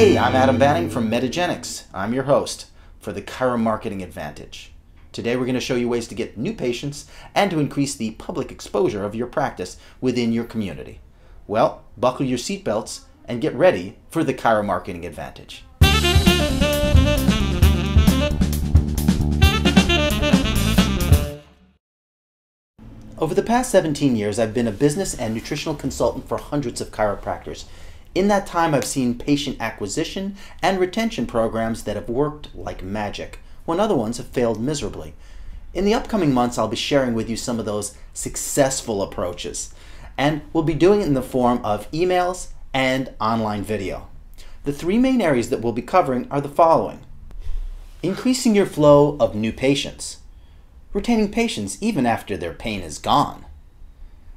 Hey, I'm Adam Banning from Metagenics. I'm your host for the Chiromarketing Advantage. Today we're going to show you ways to get new patients and to increase the public exposure of your practice within your community. Well, buckle your seatbelts and get ready for the Chiromarketing Advantage. Over the past 17 years, I've been a business and nutritional consultant for hundreds of chiropractors. In that time, I've seen patient acquisition and retention programs that have worked like magic, when other ones have failed miserably. In the upcoming months, I'll be sharing with you some of those successful approaches, and we'll be doing it in the form of emails and online video. The three main areas that we'll be covering are the following: increasing your flow of new patients, retaining patients even after their pain is gone,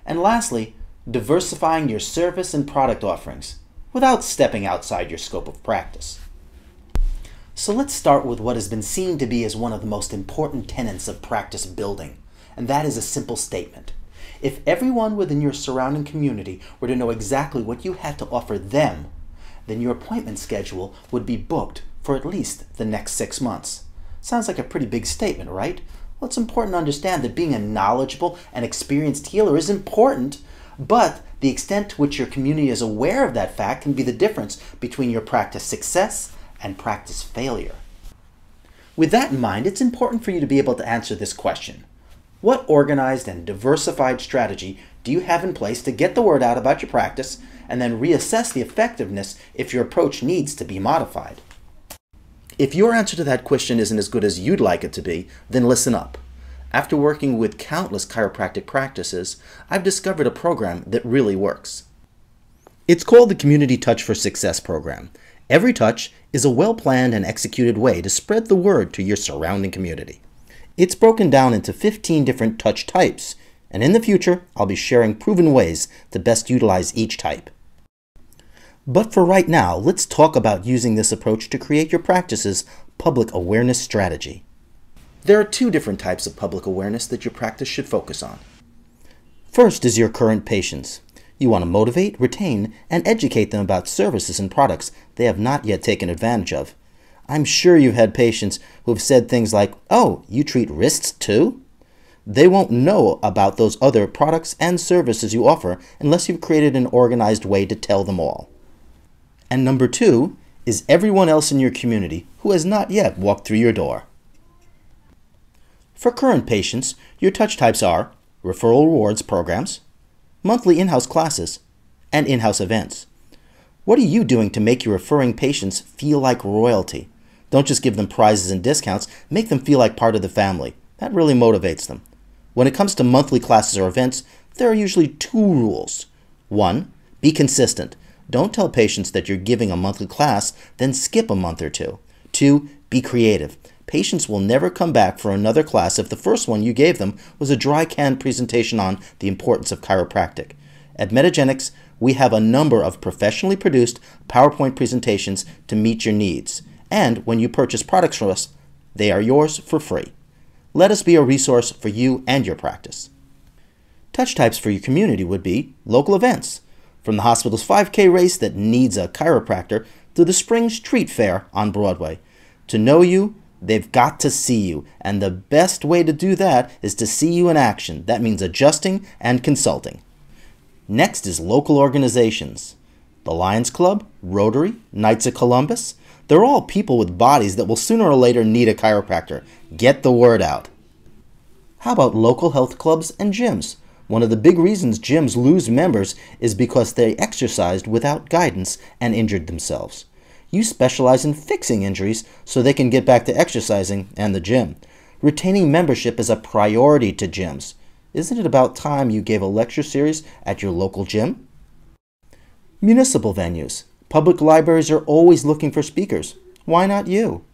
and lastly, diversifying your service and product offerings without stepping outside your scope of practice. So let's start with what has been seen to be as one of the most important tenets of practice building, and that is a simple statement. If everyone within your surrounding community were to know exactly what you had to offer them, then your appointment schedule would be booked for at least the next 6 months. Sounds like a pretty big statement, right? Well, it's important to understand that being a knowledgeable and experienced healer is important, but the extent to which your community is aware of that fact can be the difference between your practice success and practice failure. With that in mind, it's important for you to be able to answer this question. What organized and diversified strategy do you have in place to get the word out about your practice and then reassess the effectiveness if your approach needs to be modified? If your answer to that question isn't as good as you'd like it to be, then listen up. After working with countless chiropractic practices, I've discovered a program that really works. It's called the Community Touch for Success program. Every touch is a well-planned and executed way to spread the word to your surrounding community. It's broken down into 15 different touch types, and in the future, I'll be sharing proven ways to best utilize each type. But for right now, let's talk about using this approach to create your practice's public awareness strategy. There are two different types of public awareness that your practice should focus on. First is your current patients. You want to motivate, retain, and educate them about services and products they have not yet taken advantage of. I'm sure you've had patients who have said things like, "Oh, you treat wrists too?" They won't know about those other products and services you offer unless you've created an organized way to tell them all. And number two is everyone else in your community who has not yet walked through your door. For current patients, your touch types are referral rewards programs, monthly in-house classes, and in-house events. What are you doing to make your referring patients feel like royalty? Don't just give them prizes and discounts, make them feel like part of the family. That really motivates them. When it comes to monthly classes or events, there are usually two rules. 1. Be consistent. Don't tell patients that you're giving a monthly class, then skip a month or two. 2. Be creative. Patients will never come back for another class if the first one you gave them was a dry can presentation on the importance of chiropractic. At Metagenics, we have a number of professionally produced PowerPoint presentations to meet your needs. And when you purchase products from us, they are yours for free. Let us be a resource for you and your practice. Touch types for your community would be local events, from the hospital's 5K race that needs a chiropractor to the spring street fair on Broadway. To know you, they've got to see you, and the best way to do that is to see you in action. That means adjusting and consulting. Next is local organizations. The Lions Club, Rotary, Knights of Columbus, they're all people with bodies that will sooner or later need a chiropractor. Get the word out. How about local health clubs and gyms? One of the big reasons gyms lose members is because they exercised without guidance and injured themselves. You specialize in fixing injuries so they can get back to exercising and the gym. Retaining membership is a priority to gyms. Isn't it about time you gave a lecture series at your local gym? Municipal venues. Public libraries are always looking for speakers. Why not you?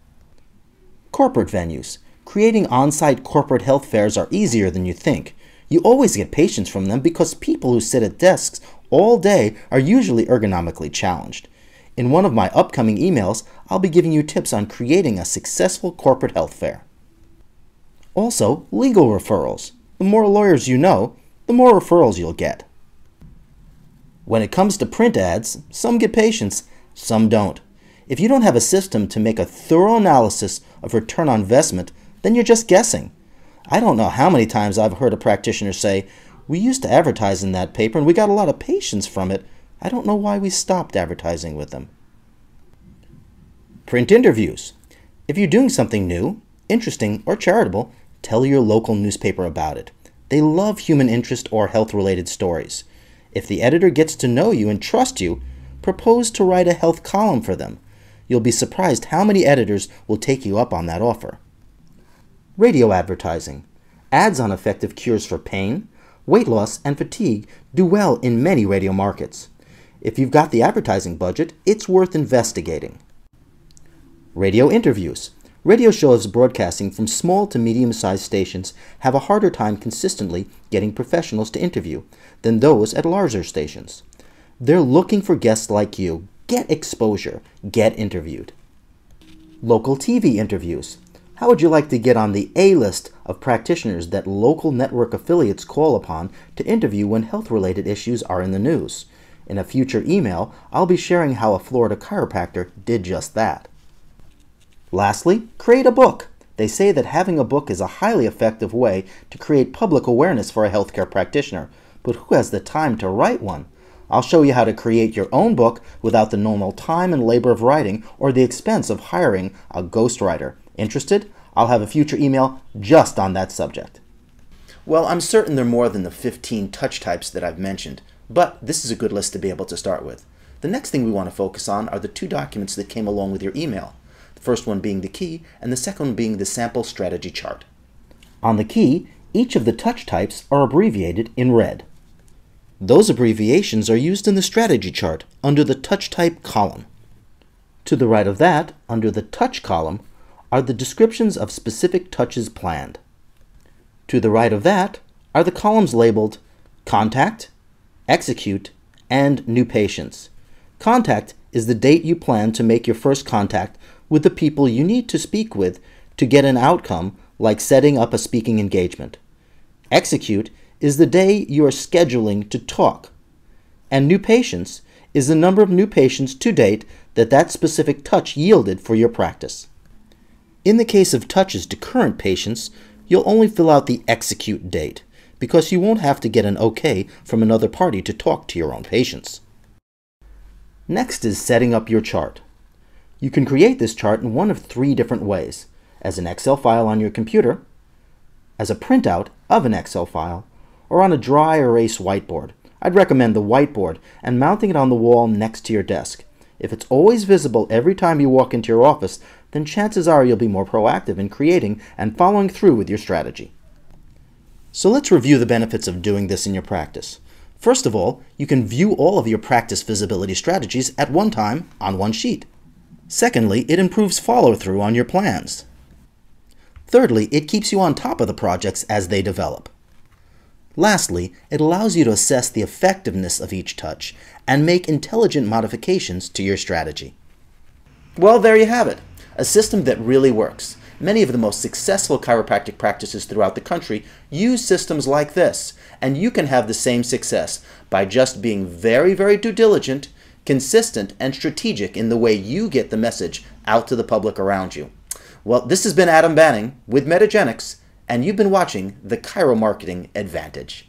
Corporate venues. Creating on-site corporate health fairs are easier than you think. You always get patients from them because people who sit at desks all day are usually ergonomically challenged. In one of my upcoming emails, I'll be giving you tips on creating a successful corporate health fair. Also, legal referrals. The more lawyers you know, the more referrals you'll get. When it comes to print ads, some get patients, some don't. If you don't have a system to make a thorough analysis of return on investment, then you're just guessing. I don't know how many times I've heard a practitioner say, "We used to advertise in that paper and we got a lot of patients from it. I don't know why we stopped advertising with them." Print interviews. If you're doing something new, interesting, or charitable, tell your local newspaper about it. They love human interest or health-related stories. If the editor gets to know you and trust you, propose to write a health column for them. You'll be surprised how many editors will take you up on that offer. Radio advertising. Ads on effective cures for pain, weight loss, and fatigue do well in many radio markets. If you've got the advertising budget, it's worth investigating. Radio interviews. Radio shows broadcasting from small to medium-sized stations have a harder time consistently getting professionals to interview than those at larger stations. They're looking for guests like you. Get exposure. Get interviewed. Local TV interviews. How would you like to get on the A-list of practitioners that local network affiliates call upon to interview when health-related issues are in the news? In a future email, I'll be sharing how a Florida chiropractor did just that. Lastly, create a book. They say that having a book is a highly effective way to create public awareness for a healthcare practitioner, but who has the time to write one? I'll show you how to create your own book without the normal time and labor of writing or the expense of hiring a ghostwriter. Interested? I'll have a future email just on that subject. Well, I'm certain there are more than the 15 touch types that I've mentioned, but this is a good list to be able to start with. The next thing we want to focus on are the two documents that came along with your email. The first one being the key, and the second one being the sample strategy chart. On the key, each of the touch types are abbreviated in red. Those abbreviations are used in the strategy chart under the touch type column. To the right of that, under the touch column, are the descriptions of specific touches planned. To the right of that are the columns labeled Contact, Execute, and New Patients. Contact is the date you plan to make your first contact with the people you need to speak with to get an outcome like setting up a speaking engagement. Execute is the day you are scheduling to talk. And New Patients is the number of new patients to date that specific touch yielded for your practice. In the case of touches to current patients, you'll only fill out the execute date because you won't have to get an okay from another party to talk to your own patients. Next is setting up your chart. You can create this chart in one of three different ways: as an Excel file on your computer, as a printout of an Excel file, or on a dry erase whiteboard. I'd recommend the whiteboard and mounting it on the wall next to your desk. If it's always visible every time you walk into your office, then chances are you'll be more proactive in creating and following through with your strategy. So let's review the benefits of doing this in your practice. First of all, you can view all of your practice visibility strategies at one time on one sheet. Secondly, it improves follow-through on your plans. Thirdly, it keeps you on top of the projects as they develop. Lastly, it allows you to assess the effectiveness of each touch and make intelligent modifications to your strategy. Well, there you have it. A system that really works. Many of the most successful chiropractic practices throughout the country use systems like this, and you can have the same success by just being very, very due diligent, consistent, and strategic in the way you get the message out to the public around you. Well, this has been Adam Banning with Metagenics, and you've been watching the Chiro Marketing Advantage.